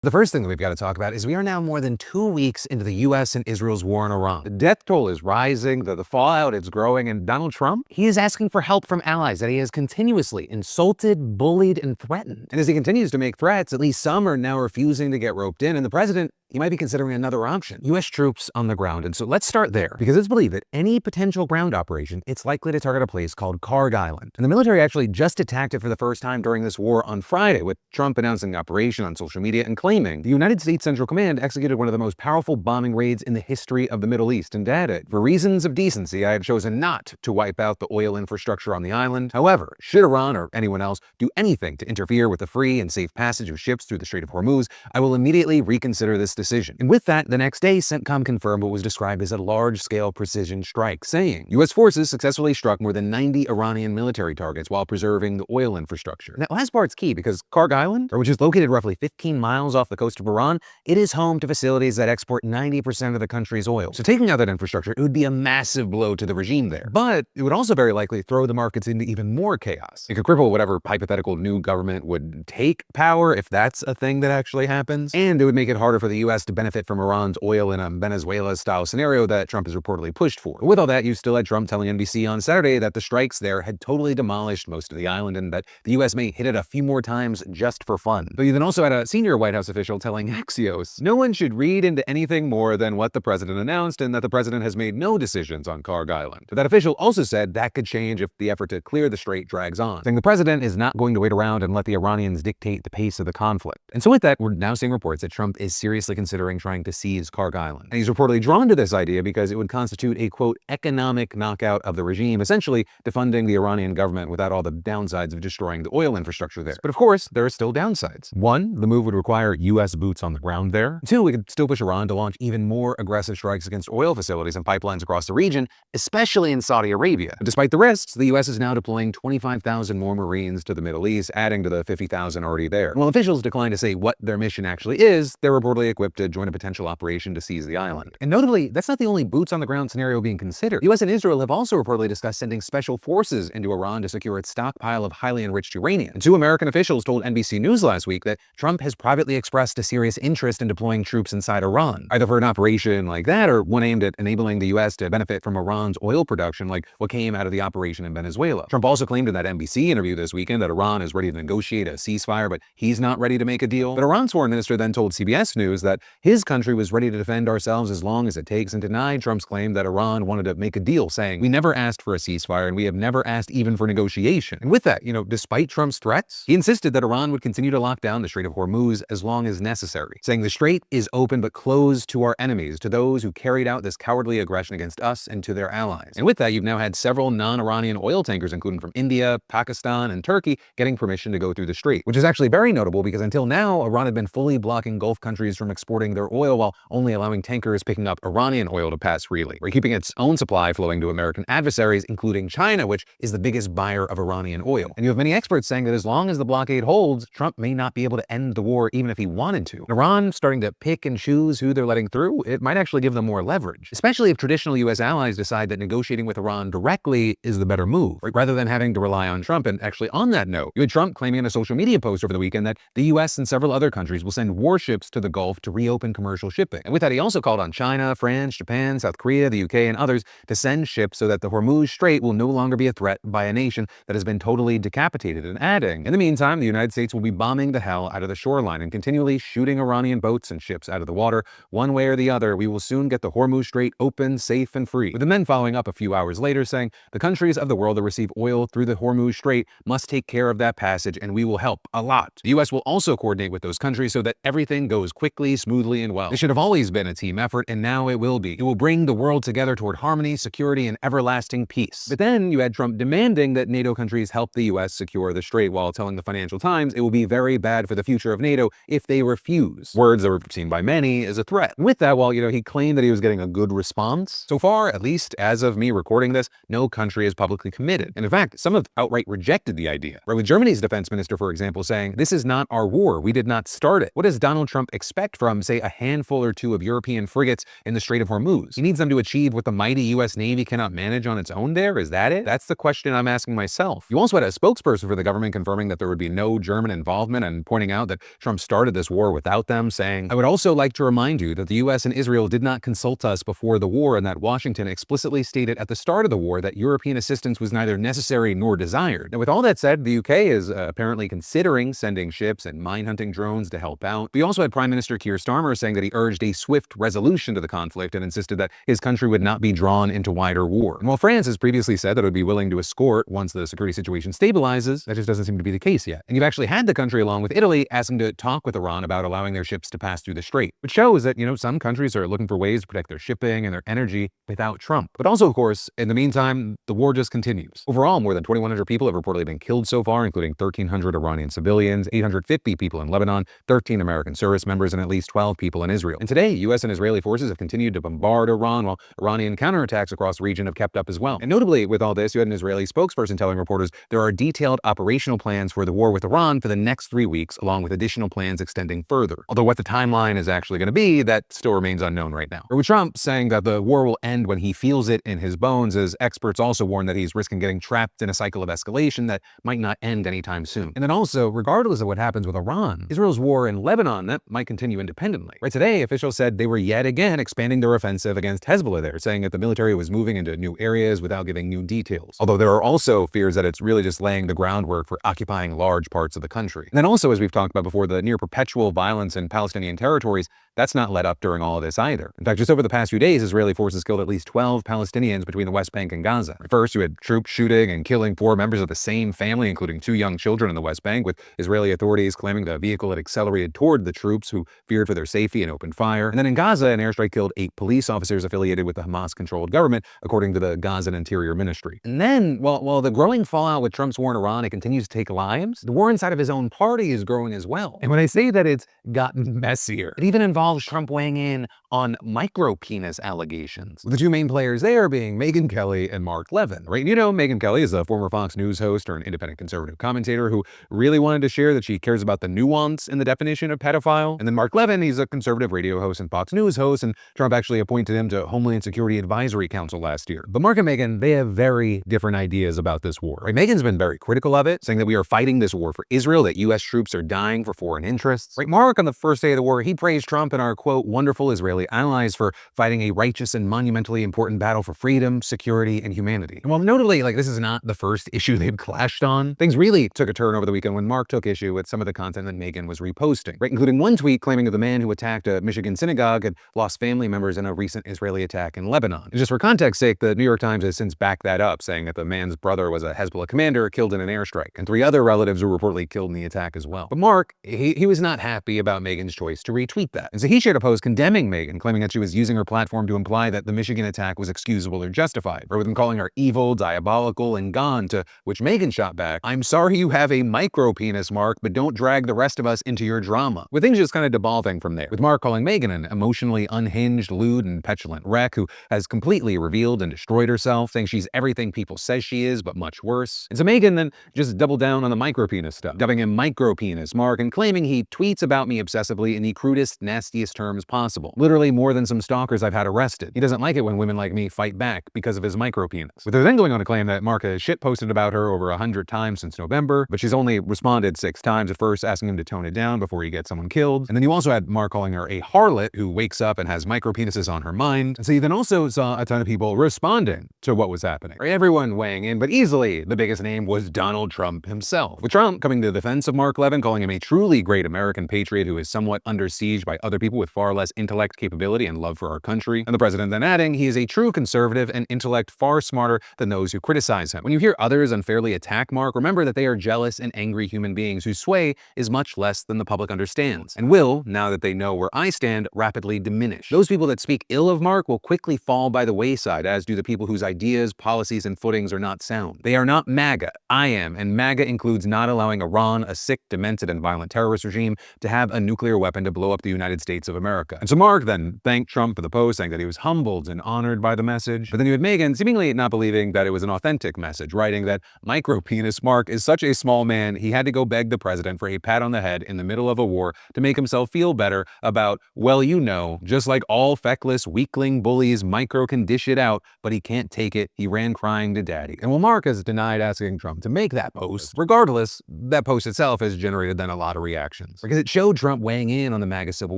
The first thing that we've got to talk about is we are now more than 2 weeks into the US and Israel's war in Iran. The death toll is rising, the fallout is growing, and Donald Trump, he is asking for help from allies that he has continuously insulted, bullied, and threatened. And as he continues to make threats, at least some are now refusing to get roped in, and the president, he might be considering another option: US troops on the ground. And so let's start there, because it's believed that any potential ground operation, it's likely to target a place called Carg Island. And the military actually just attacked it for the first time during this war on Friday, with Trump announcing the operation on social media and claiming the United States Central Command executed one of the most powerful bombing raids in the history of the Middle East, and added, "For reasons of decency, I have chosen not to wipe out the oil infrastructure on the island. However, should Iran or anyone else do anything to interfere with the free and safe passage of ships through the Strait of Hormuz, I will immediately reconsider this decision." And with that, the next day, CENTCOM confirmed what was described as a large-scale precision strike, saying U.S. forces successfully struck more than 90 Iranian military targets while preserving the oil infrastructure. And that last part's key, because Carg Island, which is located roughly 15 miles off the coast of Iran, it is home to facilities that export 90% of the country's oil. So taking out that infrastructure, it would be a massive blow to the regime there. But it would also very likely throw the markets into even more chaos. It could cripple whatever hypothetical new government would take power, if that's a thing that actually happens. And it would make it harder for the U.S. to benefit from Iran's oil in a Venezuela-style scenario that Trump has reportedly pushed for. But with all that, you still had Trump telling NBC on Saturday that the strikes there had totally demolished most of the island and that the U.S. may hit it a few more times just for fun. But you then also had a senior White House official telling Axios, no one should read into anything more than what the president announced, and that the president has made no decisions on Carg Island. But that official also said that could change if the effort to clear the strait drags on, saying the president is not going to wait around and let the Iranians dictate the pace of the conflict. And so with that, we're now seeing reports that Trump is seriously considering trying to seize Carg Island. And he's reportedly drawn to this idea because it would constitute a, quote, economic knockout of the regime, essentially defunding the Iranian government without all the downsides of destroying the oil infrastructure there. But of course, there are still downsides. One, the move would require U.S. boots on the ground there. Two, we could still push Iran to launch even more aggressive strikes against oil facilities and pipelines across the region, especially in Saudi Arabia. But despite the risks, the U.S. is now deploying 25,000 more Marines to the Middle East, adding to the 50,000 already there. While officials decline to say what their mission actually is, they're reportedly equipped to join a potential operation to seize the island. And notably, that's not the only boots-on-the-ground scenario being considered. The U.S. and Israel have also reportedly discussed sending special forces into Iran to secure its stockpile of highly enriched uranium. And two American officials told NBC News last week that Trump has privately expressed a serious interest in deploying troops inside Iran, either for an operation like that or one aimed at enabling the U.S. to benefit from Iran's oil production, like what came out of the operation in Venezuela. Trump also claimed in that NBC interview this weekend that Iran is ready to negotiate a ceasefire, but he's not ready to make a deal. But Iran's foreign minister then told CBS News that his country was ready to defend ourselves as long as it takes, and denied Trump's claim that Iran wanted to make a deal, saying, "We never asked for a ceasefire, and we have never asked even for negotiation." And with that, despite Trump's threats, he insisted that Iran would continue to lock down the Strait of Hormuz as long as necessary, saying the strait is open but closed to our enemies, to those who carried out this cowardly aggression against us and to their allies. And with that, you've now had several non-Iranian oil tankers, including from India, Pakistan, and Turkey, getting permission to go through the strait, which is actually very notable because until now, Iran had been fully blocking Gulf countries from exporting their oil while only allowing tankers picking up Iranian oil to pass freely, or keeping its own supply flowing to American adversaries, including China, which is the biggest buyer of Iranian oil. And you have many experts saying that as long as the blockade holds, Trump may not be able to end the war even if he wanted to. Iran starting to pick and choose who they're letting through, it might actually give them more leverage, especially if traditional U.S. allies decide that negotiating with Iran directly is the better move, right? Rather than having to rely on Trump. And actually on that note, you had Trump claiming in a social media post over the weekend that the U.S. and several other countries will send warships to the Gulf to reopen commercial shipping. And with that, he also called on China, France, Japan, South Korea, the UK, and others to send ships so that the Hormuz Strait will no longer be a threat by a nation that has been totally decapitated. And adding, in the meantime, the United States will be bombing the hell out of the shoreline and continually shooting Iranian boats and ships out of the water. One way or the other, we will soon get the Hormuz Strait open, safe, and free. With the men following up a few hours later saying, the countries of the world that receive oil through the Hormuz Strait must take care of that passage, and we will help a lot. The U.S. will also coordinate with those countries so that everything goes quickly, smoothly, and well. It should have always been a team effort, and now it will be. It will bring the world together toward harmony, security, and everlasting peace. But then you had Trump demanding that NATO countries help the U.S. secure the strait, while telling the Financial Times it will be very bad for the future of NATO if they refuse. Words that were seen by many as a threat. And with that, while he claimed that he was getting a good response, so far, at least as of me recording this, no country is publicly committed. And in fact, some have outright rejected the idea. Right, with Germany's defense minister, for example, saying, "This is not our war. We did not start it." What does Donald Trump expect from from, say, a handful or two of European frigates in the Strait of Hormuz. He needs them to achieve what the mighty US Navy cannot manage on its own there? Is that it? That's the question I'm asking myself. You also had a spokesperson for the government confirming that there would be no German involvement and pointing out that Trump started this war without them, saying, "I would also like to remind you that the US and Israel did not consult us before the war and that Washington explicitly stated at the start of the war that European assistance was neither necessary nor desired." Now, with all that said, the UK is apparently considering sending ships and mine-hunting drones to help out. We also had Prime Minister Keir Starmer saying that he urged a swift resolution to the conflict and insisted that his country would not be drawn into wider war. And while France has previously said that it would be willing to escort once the security situation stabilizes, that just doesn't seem to be the case yet. And you've actually had the country, along with Italy, asking to talk with Iran about allowing their ships to pass through the strait, which shows that, some countries are looking for ways to protect their shipping and their energy without Trump. But also, of course, in the meantime, the war just continues. Overall, more than 2,100 people have reportedly been killed so far, including 1,300 Iranian civilians, 850 people in Lebanon, 13 American service members, and at least 12 people in Israel. And today, U.S. and Israeli forces have continued to bombard Iran, while Iranian counterattacks across the region have kept up as well. And notably, with all this, you had an Israeli spokesperson telling reporters there are detailed operational plans for the war with Iran for the next 3 weeks, along with additional plans extending further. Although what the timeline is actually going to be, that still remains unknown right now. Or with Trump saying that the war will end when he feels it in his bones, as experts also warn that he's risking getting trapped in a cycle of escalation that might not end anytime soon. And then also, regardless of what happens with Iran, Israel's war in Lebanon, that might continue independently. Right today, officials said they were yet again expanding their offensive against Hezbollah there, saying that the military was moving into new areas without giving new details. Although there are also fears that it's really just laying the groundwork for occupying large parts of the country. And then also, as we've talked about before, the near perpetual violence in Palestinian territories, that's not let up during all of this either. In fact, just over the past few days, Israeli forces killed at least 12 Palestinians between the West Bank and Gaza. First, you had troops shooting and killing 4 members of the same family, including 2 young children in the West Bank, with Israeli authorities claiming the vehicle had accelerated toward the troops, who feared for their safety and opened fire. And then in Gaza, an airstrike killed 8 police officers affiliated with the Hamas-controlled government, according to the Gazan Interior Ministry. And then, while the growing fallout with Trump's war in Iran, it continues to take lives, the war inside of his own party is growing as well. And when I say that it's gotten messier, it even involves Trump weighing in on micro-penis allegations, with the 2 main players there being Megyn Kelly and Mark Levin. Right? Megyn Kelly is a former Fox News host or an independent conservative commentator who really wanted to share that she cares about the nuance in the definition of pedophile. And then Mark Levin, he's a conservative radio host and Fox News host, and Trump actually appointed him to Homeland Security Advisory Council last year. But Mark and Megyn, they have very different ideas about this war. Right? Megyn's been very critical of it, saying that we are fighting this war for Israel, that U.S. troops are dying for foreign interests. Right? Mark, on the first day of the war, he praised Trump and our, quote, wonderful Israeli allies for fighting a righteous and monumentally important battle for freedom, security, and humanity. And while notably, this is not the first issue they've clashed on, things really took a turn over the weekend when Mark took issue with some of the content that Megyn was reposting, right? Including one tweet claiming that the man who attacked a Michigan synagogue had lost family members in a recent Israeli attack in Lebanon. And just for context's sake, the New York Times has since backed that up, saying that the man's brother was a Hezbollah commander killed in an airstrike, and 3 other relatives were reportedly killed in the attack as well. But Mark, he was not happy about Megyn's choice to retweet that. And so he shared a post condemning Megyn, claiming that she was using her platform to imply that the Michigan attack was excusable or justified, rather than calling her evil, diabolical, and gone, to which Megyn shot back, "I'm sorry you have a micro-penis, Mark, but don't drag the rest of us into your drama," with things just kind of devolving from there, with Mark calling Megyn an emotionally unhinged, lewd, and petulant wreck who has completely revealed and destroyed herself, saying she's everything people says she is, but much worse. And so Megyn then just doubled down on the micro-penis stuff, dubbing him micro-penis Mark, and claiming he tweets about me obsessively in the crudest, nastiest terms possible. Literally more than some stalkers I've had arrested. He doesn't like it when women like me fight back because of his micro-penis. With her then going on to claim that Mark has shitposted about her over 100 times since November, but she's only responded 6 times, at first asking him to tone it down before he gets someone killed. And then you also had Mark calling her a harlot who wakes up and has micro-penises on her mind. And so you then also saw a ton of people responding to what was happening. Right? Everyone weighing in, but easily the biggest name was Donald Trump himself. With Trump coming to the defense of Mark Levin, calling him a truly great American patriot who is somewhat under siege by other people with far less intellect, capability, and love for our country. And the president then adding, he is a true conservative and intellect far smarter than those who criticize him. When you hear others unfairly attack Mark, remember that they are jealous and angry human beings whose sway is much less than the public understands, and will, now that they know where I stand, rapidly diminish. Those people that speak ill of Mark will quickly fall by the wayside, as do the people whose ideas, policies, and footings are not sound. They are not MAGA. I am, and MAGA includes not allowing Iran, a sick, demented, and violent terrorist regime, to have a nuclear weapon to blow up the United States States of America. And so Mark then thanked Trump for the post, saying that he was humbled and honored by the message. But then you had Megyn seemingly not believing that it was an authentic message, writing that micro-penis Mark is such a small man, he had to go beg the president for a pat on the head in the middle of a war to make himself feel better about, well, you know, just like all feckless weakling bullies, Micro can dish it out, but he can't take it. He ran crying to daddy. And while Mark has denied asking Trump to make that post, regardless, that post itself has generated then a lot of reactions. Because it showed Trump weighing in on the MAGA civil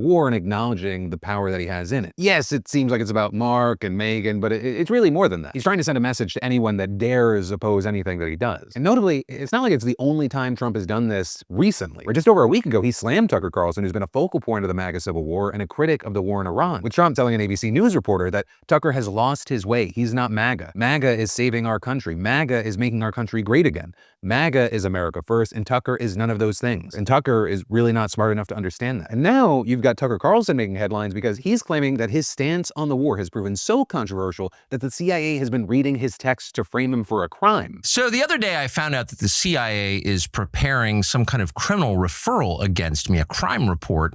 war and acknowledging the power that he has in it. Yes, it seems like it's about Mark and Megyn, but it's really more than that. He's trying to send a message to anyone that dares oppose anything that he does. And notably, it's not like it's the only time Trump has done this recently. Just over a week ago, he slammed Tucker Carlson, who's been a focal point of the MAGA civil war and a critic of the war in Iran, with Trump telling an ABC News reporter that Tucker has lost his way. He's not MAGA. MAGA is saving our country. MAGA is making our country great again. MAGA is America first, and Tucker is none of those things. And Tucker is really not smart enough to understand that. And now you've got Tucker Carlson making headlines because he's claiming that his stance on the war has proven so controversial that the CIA has been reading his texts to frame him for a crime. So the other day I found out that the CIA is preparing some kind of criminal referral against me, a crime report,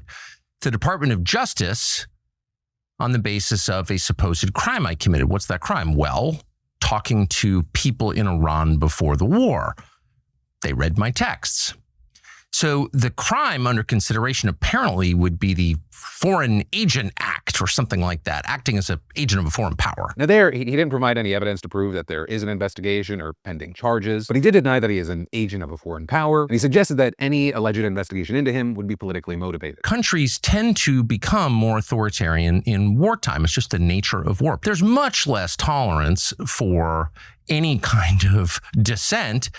to the Department of Justice on the basis of a supposed crime I committed. What's that crime? Well, talking to people in Iran before the war. They read my texts. So the crime under consideration apparently would be the Foreign Agent Act or something like that, acting as an agent of a foreign power. Now he didn't provide any evidence to prove that there is an investigation or pending charges, but he did deny that he is an agent of a foreign power, and he suggested that any alleged investigation into him would be politically motivated. Countries tend to become more authoritarian in wartime. It's just the nature of war. There's much less tolerance for any kind of dissent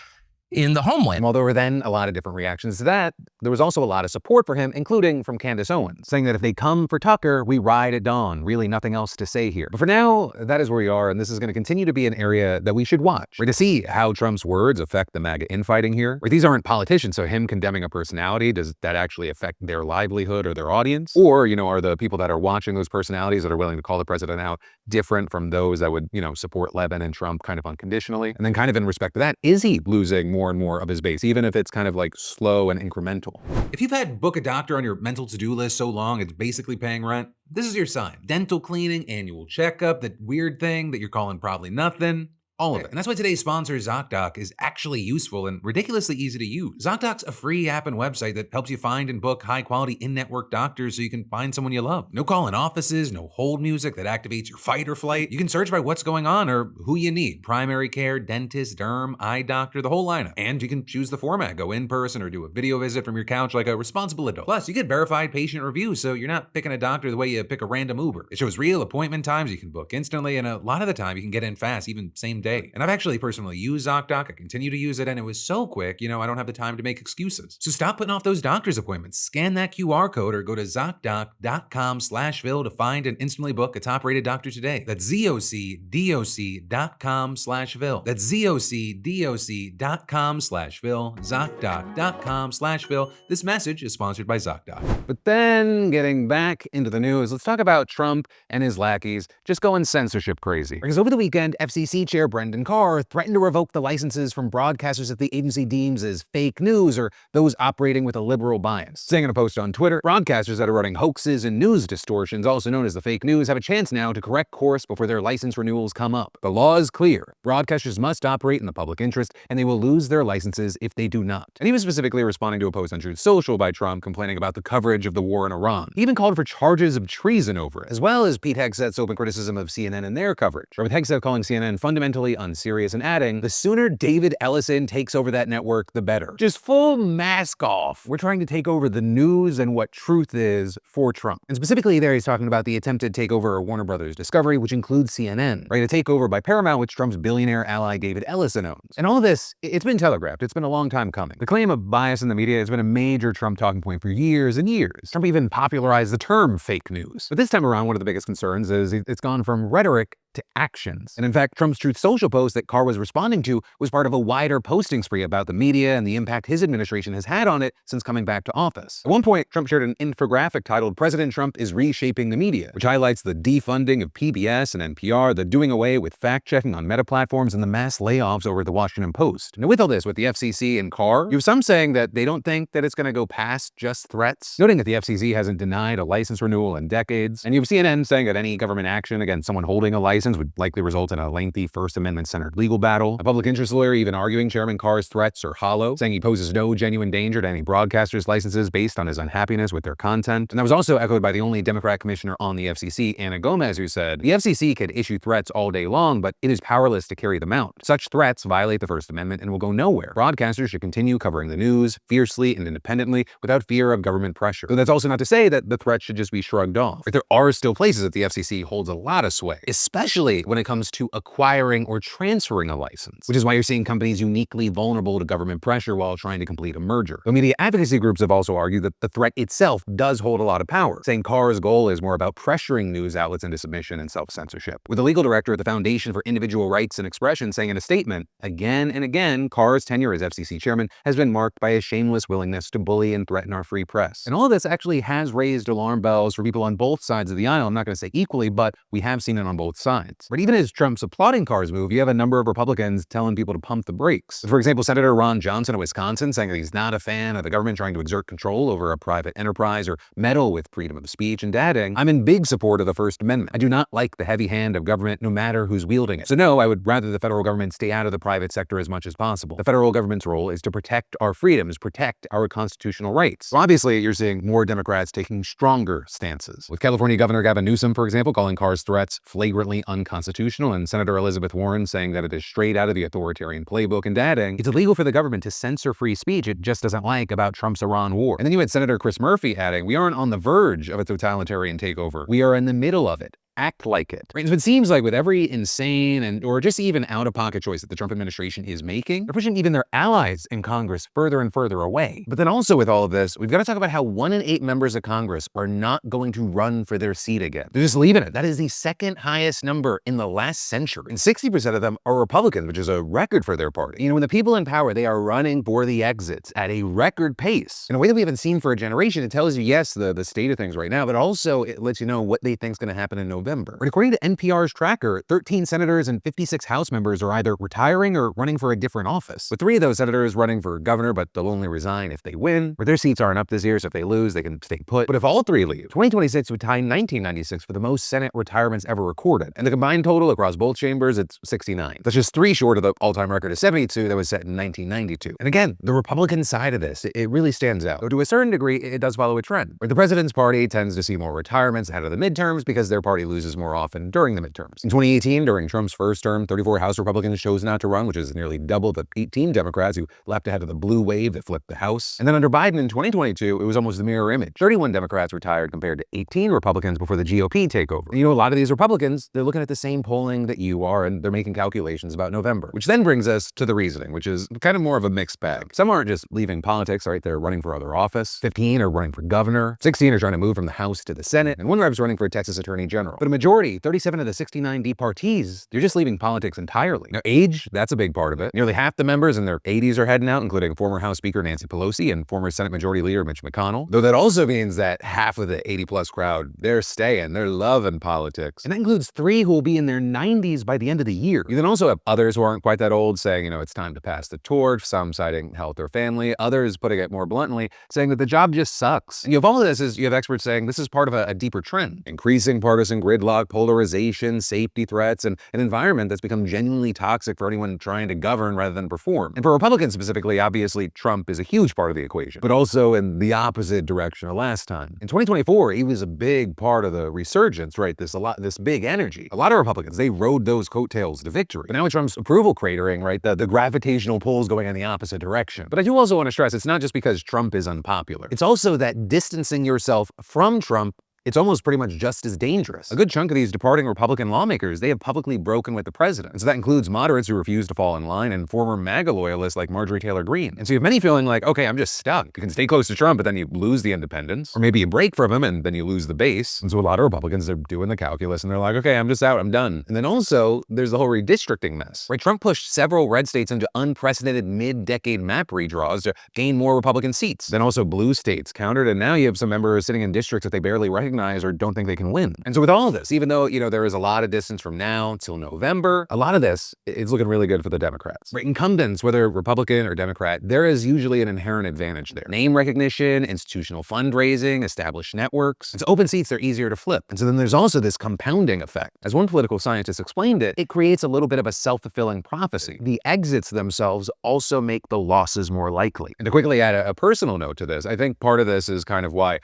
in the homeland. While there were then a lot of different reactions to that, there was also a lot of support for him, including from Candace Owens, saying that if they come for Tucker, we ride at dawn. Really nothing else to say here. But for now, that is where we are, and this is going to continue to be an area that we should watch. We're to see how Trump's words affect the MAGA infighting here. Where these aren't politicians, so him condemning a personality, does that actually affect their livelihood or their audience? Or, are the people that are watching those personalities that are willing to call the president out different from those that would, support Levin and Trump kind of unconditionally? And then kind of in respect to that, is he losing more and more of his base, even if it's kind of like slow and incremental? If you've had book a doctor on your mental to-do list so long it's basically paying rent, this is your sign. Dental cleaning, annual checkup, that weird thing that you're calling probably nothing. All of it. And that's why today's sponsor, Zocdoc, is actually useful and ridiculously easy to use. Zocdoc's a free app and website that helps you find and book high-quality in-network doctors so you can find someone you love. No call-in offices, no hold music that activates your fight or flight. You can search by what's going on or who you need. Primary care, dentist, derm, eye doctor, the whole lineup. And you can choose the format. Go in person or do a video visit from your couch like a responsible adult. Plus, you get verified patient reviews, so you're not picking a doctor the way you pick a random Uber. It shows real appointment times you can book instantly, and a lot of the time you can get in fast, even same day. And I've actually personally used Zocdoc. I continue to use it, and it was so quick, I don't have the time to make excuses. So stop putting off those doctor's appointments. Scan that QR code or go to Zocdoc.com/Phil to find and instantly book a top-rated doctor today. That's ZocDoc.com/Phil. That's ZocDoc.com/Phil. Zocdoc.com/Phil. This message is sponsored by Zocdoc. But then, getting back into the news, let's talk about Trump and his lackeys just going censorship crazy. Because over the weekend, FCC Chair Brendan Carr threatened to revoke the licenses from broadcasters that the agency deems as fake news or those operating with a liberal bias. Saying in a post on Twitter, broadcasters that are running hoaxes and news distortions, also known as the fake news, have a chance now to correct course before their license renewals come up. The law is clear. Broadcasters must operate in the public interest, and they will lose their licenses if they do not. And he was specifically responding to a post on Truth Social by Trump complaining about the coverage of the war in Iran. He even called for charges of treason over it, as well as Pete Hegseth's open criticism of CNN and their coverage, or with Hegseth calling CNN fundamentally unserious and adding, the sooner David Ellison takes over that network, the better. Just full mask off. We're trying to take over the news and what truth is for Trump. And specifically there, he's talking about the attempted takeover of Warner Brothers Discovery, which includes CNN, right? A takeover by Paramount, which Trump's billionaire ally David Ellison owns. And all of this, it's been telegraphed. It's been a long time coming. The claim of bias in the media has been a major Trump talking point for years and years. Trump even popularized the term fake news. But this time around, one of the biggest concerns is it's gone from rhetoric to actions. And in fact, Trump's Truth Social post that Carr was responding to was part of a wider posting spree about the media and the impact his administration has had on it since coming back to office. At one point, Trump shared an infographic titled "President Trump is Reshaping the Media," which highlights the defunding of PBS and NPR, the doing away with fact-checking on meta platforms, and the mass layoffs over at the Washington Post. Now, with all this, with the FCC and Carr, you have some saying that they don't think that it's going to go past just threats, noting that the FCC hasn't denied a license renewal in decades, and you have CNN saying that any government action against someone holding a license would likely result in a lengthy First Amendment-centered legal battle. A public interest lawyer even arguing Chairman Carr's threats are hollow, saying he poses no genuine danger to any broadcasters' licenses based on his unhappiness with their content. And that was also echoed by the only Democrat commissioner on the FCC, Anna Gomez, who said, "The FCC could issue threats all day long, but it is powerless to carry them out. Such threats violate the First Amendment and will go nowhere. Broadcasters should continue covering the news fiercely and independently without fear of government pressure." Though that's also not to say that the threat should just be shrugged off. There are still places that the FCC holds a lot of sway, especially when it comes to acquiring or transferring a license, which is why you're seeing companies uniquely vulnerable to government pressure while trying to complete a merger. Though media advocacy groups have also argued that the threat itself does hold a lot of power, saying Carr's goal is more about pressuring news outlets into submission and self-censorship. With the legal director at the Foundation for Individual Rights and Expression saying in a statement, "Again and again, Carr's tenure as FCC chairman has been marked by a shameless willingness to bully and threaten our free press." And all of this actually has raised alarm bells for people on both sides of the aisle. I'm not going to say equally, but we have seen it on both sides. But even as Trump's applauding Carr's move, you have a number of Republicans telling people to pump the brakes. For example, Senator Ron Johnson of Wisconsin saying that he's not a fan of the government trying to exert control over a private enterprise or meddle with freedom of speech, and adding, "I'm in big support of the First Amendment. I do not like the heavy hand of government no matter who's wielding it. So no, I would rather the federal government stay out of the private sector as much as possible. The federal government's role is to protect our freedoms, protect our constitutional rights." So obviously, you're seeing more Democrats taking stronger stances, with California Governor Gavin Newsom, for example, calling Carr's threats flagrantly unconstitutional, and Senator Elizabeth Warren saying that it is straight out of the authoritarian playbook, and adding, "It's illegal for the government to censor free speech it just doesn't like about Trump's Iran war." And then you had Senator Chris Murphy adding, "We aren't on the verge of a totalitarian takeover. We are in the middle of it. Act like it." Right? So it seems like with every insane or just even out-of-pocket choice that the Trump administration is making, they're pushing even their allies in Congress further and further away. But then also with all of this, we've got to talk about how 1 in 8 members of Congress are not going to run for their seat again. They're just leaving it. That is the second highest number in the last century. And 60% of them are Republicans, which is a record for their party. You know, when the people in power, they are running for the exits at a record pace in a way that we haven't seen for a generation. It tells you, yes, the state of things right now, but also it lets you know what they think is going to happen in November. But according to NPR's tracker, 13 senators and 56 House members are either retiring or running for a different office, with 3 of those senators running for governor, but they'll only resign if they win, or their seats aren't up this year, so if they lose, they can stay put. But if all 3 leave, 2026 would tie 1996 for the most Senate retirements ever recorded. And the combined total across both chambers, it's 69. That's just 3 short of the all-time record of 72 that was set in 1992. And again, the Republican side of this, it really stands out. Though to a certain degree, it does follow a trend, where the president's party tends to see more retirements ahead of the midterms because their party loses more often during the midterms. In 2018, during Trump's first term, 34 House Republicans chose not to run, which is nearly double the 18 Democrats who leapt ahead of the blue wave that flipped the House. And then under Biden in 2022, it was almost the mirror image. 31 Democrats retired compared to 18 Republicans before the GOP takeover. And you know, a lot of these Republicans, they're looking at the same polling that you are, and they're making calculations about November, which then brings us to the reasoning, which is kind of more of a mixed bag. Some aren't just leaving politics, right? They're running for other office. 15 are running for governor. 16 are trying to move from the House to the Senate. And 1 rep's running for Texas Attorney General. But a majority, 37 of the 69 departees, they're just leaving politics entirely. Now, age, that's a big part of it. Nearly half the members in their 80s are heading out, including former House Speaker Nancy Pelosi and former Senate Majority Leader Mitch McConnell. Though that also means that half of the 80-plus crowd, they're staying. They're loving politics. And that includes 3 who will be in their 90s by the end of the year. You then also have others who aren't quite that old saying, you know, it's time to pass the torch, some citing health or family, others putting it more bluntly, saying that the job just sucks. And you have all of this as you have experts saying this is part of a deeper trend. Increasing partisan gridlock, polarization, safety threats, and an environment that's become genuinely toxic for anyone trying to govern rather than perform. And for Republicans specifically, obviously, Trump is a huge part of the equation, but also in the opposite direction of last time. In 2024, he was a big part of the resurgence, right? This big energy. A lot of Republicans, they rode those coattails to victory. But now with Trump's approval cratering, right, the gravitational pulls going in the opposite direction. But I do also want to stress, it's not just because Trump is unpopular. It's also that distancing yourself from Trump it's almost pretty much just as dangerous. A good chunk of these departing Republican lawmakers, they have publicly broken with the president. And so that includes moderates who refuse to fall in line and former MAGA loyalists like Marjorie Taylor Greene. And so you have many feeling like, okay, I'm just stuck. You can stay close to Trump, but then you lose the independents. Or maybe you break from him and then you lose the base. And so a lot of Republicans are doing the calculus and they're like, okay, I'm just out, I'm done. And then also there's the whole redistricting mess, right? Trump pushed several red states into unprecedented mid-decade map redraws to gain more Republican seats. Then also blue states countered, and now you have some members sitting in districts that they barely recognize or don't think they can win. And so with all of this, even though, there is a lot of distance from now till November, a lot of this is looking really good for the Democrats. Right? Incumbents, whether Republican or Democrat, there is usually an inherent advantage there. Name recognition, institutional fundraising, established networks. It's open seats, they're easier to flip. And so then there's also this compounding effect. As one political scientist explained it, it creates a little bit of a self-fulfilling prophecy. The exits themselves also make the losses more likely. And to quickly add a personal note to this, I think part of this is kind of why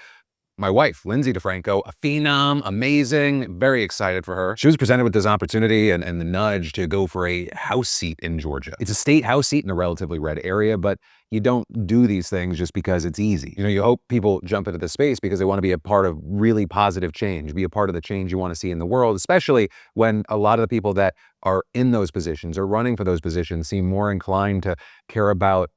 my wife, Lindsay DeFranco, a phenom, amazing, very excited for her. She was presented with this opportunity and the nudge to go for a House seat in Georgia. It's a state House seat in a relatively red area, but you don't do these things just because it's easy. You hope people jump into the space because they want to be a part of really positive change, be a part of the change you want to see in the world, especially when a lot of the people that are in those positions or running for those positions seem more inclined to care about,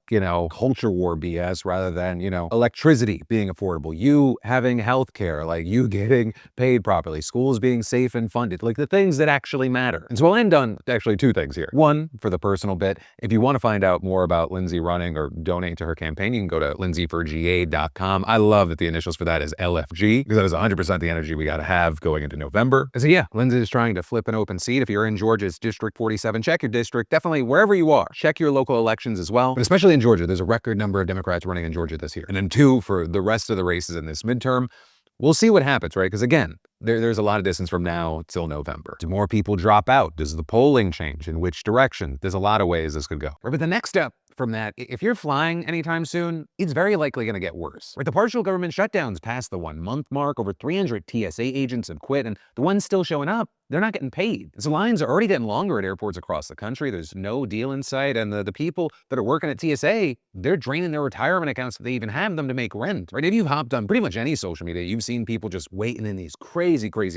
culture war BS rather than, electricity being affordable, you having health care, like you getting paid properly, schools being safe and funded, like the things that actually matter. And so I'll end on actually two things here. One, for the personal bit, if you want to find out more about Lindsay running or donate to her campaign, you can go to lindsayforga.com. I love that the initials for that is LFG because that is 100% the energy we got to have going into November. And so yeah, Lindsay is trying to flip an open seat. If you're in Georgia's District 47, check your district. Definitely wherever you are, check your local elections as well. But especially in Georgia, there's a record number of Democrats running in Georgia this year. And then two, for the rest of the races in this midterm, we'll see what happens, right? Because again, there's a lot of distance from now till November. Do more people drop out? Does the polling change? In which direction? There's a lot of ways this could go. Right, but the next step from that, if you're flying anytime soon, it's very likely going to get worse. Right, the partial government shutdowns past the 1 month mark. Over 300 TSA agents have quit, and the ones still showing up, they're not getting paid. So lines are already getting longer at airports across the country. There's no deal in sight, and the people that are working at TSA, they're draining their retirement accounts if they even have them to make rent. Right, if you've hopped on pretty much any social media, you've seen people just waiting in these crazy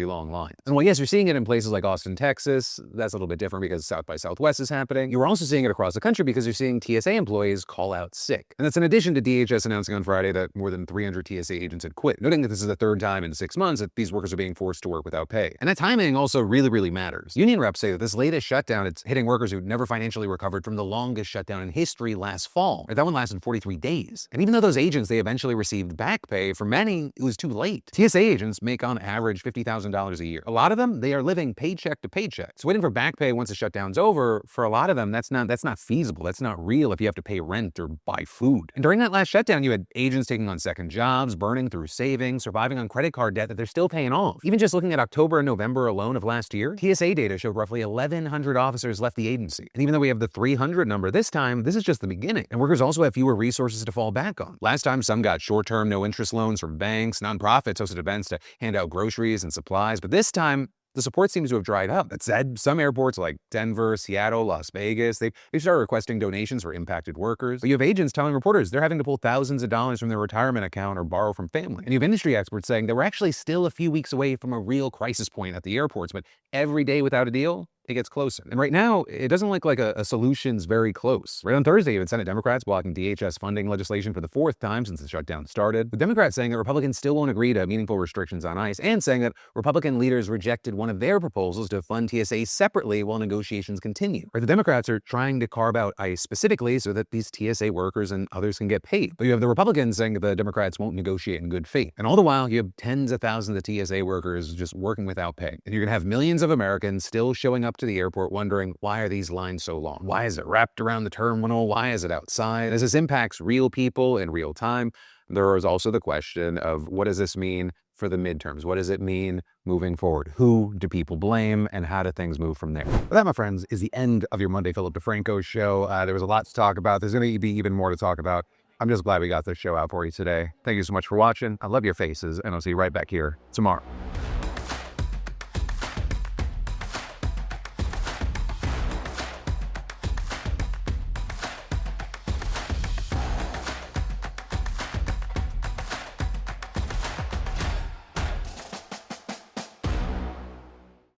long lines. And well, yes, you're seeing it in places like Austin, Texas. That's a little bit different because South by Southwest is happening. You're also seeing it across the country because you're seeing TSA employees call out sick. And that's in addition to DHS announcing on Friday that more than 300 TSA agents had quit, noting that this is the third time in 6 months that these workers are being forced to work without pay. And that timing also really matters. Union reps say that this latest shutdown, it's hitting workers who never financially recovered from the longest shutdown in history last fall. That one lasted 43 days. And even though those agents, they eventually received back pay, for many, it was too late. TSA agents make on average $50,000 a year. A lot of them, they are living paycheck to paycheck. So waiting for back pay once the shutdown's over, for a lot of them, that's not feasible. That's not real if you have to pay rent or buy food. And during that last shutdown, you had agents taking on second jobs, burning through savings, surviving on credit card debt that they're still paying off. Even just looking at October and November alone of last year, TSA data showed roughly 1,100 officers left the agency. And even though we have the 300 number this time, this is just the beginning. And workers also have fewer resources to fall back on. Last time, some got short-term, no-interest loans from banks. Nonprofits hosted events to hand out groceries and supplies. But this time, the support seems to have dried up. That said, some airports like Denver, Seattle, Las Vegas, they've started requesting donations for impacted workers. But you have agents telling reporters they're having to pull thousands of dollars from their retirement account or borrow from family. And you have industry experts saying that we're actually still a few weeks away from a real crisis point at the airports, but every day without a deal, it gets closer. And right now, it doesn't look like a solution's very close. Right on Thursday, even Senate Democrats blocking DHS funding legislation for the fourth time since the shutdown started. The Democrats saying that Republicans still won't agree to meaningful restrictions on ICE, and saying that Republican leaders rejected one of their proposals to fund TSA separately while negotiations continue. Right, the Democrats are trying to carve out ICE specifically so that these TSA workers and others can get paid. But you have the Republicans saying that the Democrats won't negotiate in good faith. And all the while, you have tens of thousands of TSA workers just working without pay. And you're gonna have millions of Americans still showing up to the airport wondering, why are these lines so long? Why is it wrapped around the terminal? Why is it outside? As this impacts real people in real time, there is also the question of what does this mean for the midterms? What does it mean moving forward? Who do people blame and how do things move from there? But that, my friends, is the end of your Monday Philip DeFranco show. There was a lot to talk about. There's going to be even more to talk about. I'm just glad we got this show out for you today. Thank you so much for watching. I love your faces, and I'll see you right back here tomorrow.